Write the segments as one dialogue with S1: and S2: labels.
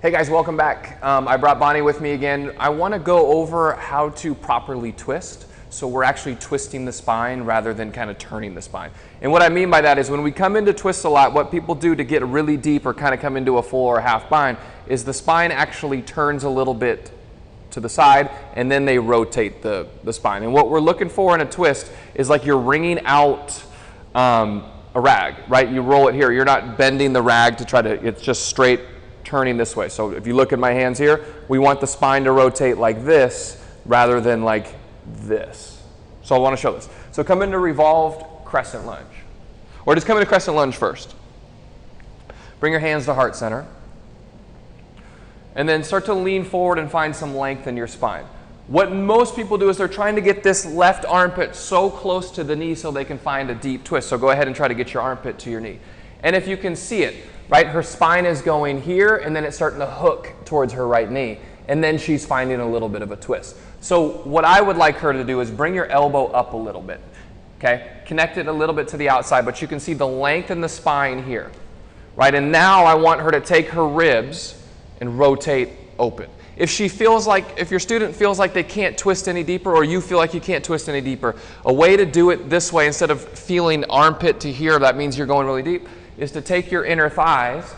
S1: Hey guys, welcome back. I brought Bonnie with me again. I want to go over how to properly twist. So we're actually twisting the spine rather than kind of turning the spine. And what I mean by that is when we come into twist a lot, what people do to get really deep or kind of come into a full or half bind is the spine actually turns a little bit to the side and then they rotate the spine. And what we're looking for in a twist is like you're wringing out a rag, right? You roll it here. You're not bending the rag to try to, it's just straight turning this way. So if you look at my hands here, we want the spine to rotate like this rather than like this. So I want to show this. So come into revolved crescent lunge. Or just come into crescent lunge first. Bring your hands to heart center. And then start to lean forward and find some length in your spine. What most people do is they're trying to get this left armpit so close to the knee so they can find a deep twist. So go ahead and try to get your armpit to your knee. And if you can see it, right, her spine is going here and then it's starting to hook towards her right knee. And then she's finding a little bit of a twist. So what I would like her to do is bring your elbow up a little bit, okay? Connect it a little bit to the outside, but you can see the length in the spine here, right? And now I want her to take her ribs and rotate open. If your student feels like they can't twist any deeper or you feel like you can't twist any deeper, a way to do it this way instead of feeling armpit to here, that means you're going really deep, is to take your inner thighs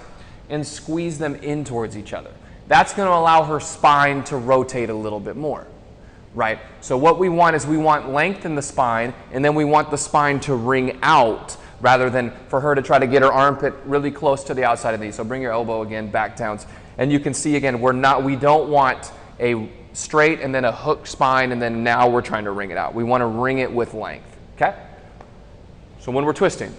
S1: and squeeze them in towards each other. That's going to allow her spine to rotate a little bit more, right? So what we want is we want length in the spine, and then we want the spine to ring out rather than for her to try to get her armpit really close to the outside of the knee. So bring your elbow again back down. And you can see again, we don't want a straight and then a hook spine, and then now we're trying to ring it out. We want to ring it with length, okay? So when we're twisting,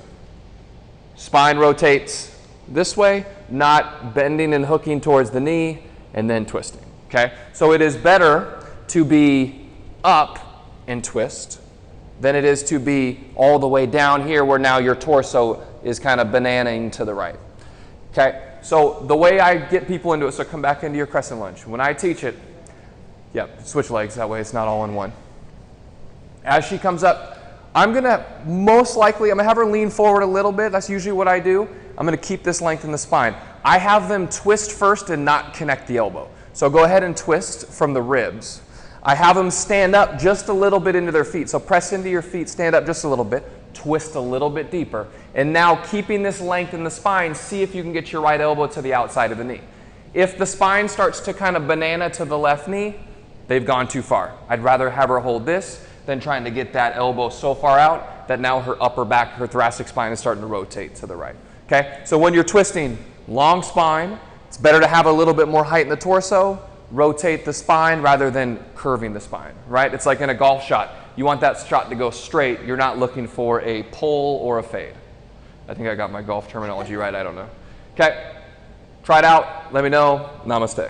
S1: spine rotates this way, not bending and hooking towards the knee, and then twisting, okay? So it is better to be up and twist than it is to be all the way down here where now your torso is kind of bananing to the right, okay? So the way I get people into it, so come back into your crescent lunge. When I teach it, switch legs, that way it's not all in one. As she comes up, I'm going to have her lean forward a little bit. That's usually what I do. I'm going to keep this length in the spine. I have them twist first and not connect the elbow. So go ahead and twist from the ribs. I have them stand up just a little bit into their feet. So press into your feet, stand up just a little bit, twist a little bit deeper. And now keeping this length in the spine, see if you can get your right elbow to the outside of the knee. If the spine starts to kind of banana to the left knee, they've gone too far. I'd rather have her hold this than trying to get that elbow so far out that now her upper back, her thoracic spine is starting to rotate to the right. Okay? So when you're twisting, long spine, it's better to have a little bit more height in the torso, rotate the spine rather than curving the spine, right? It's like in a golf shot. You want that shot to go straight. You're not looking for a pull or a fade. I think I got my golf terminology right. I don't know. Okay? Try it out. Let me know. Namaste.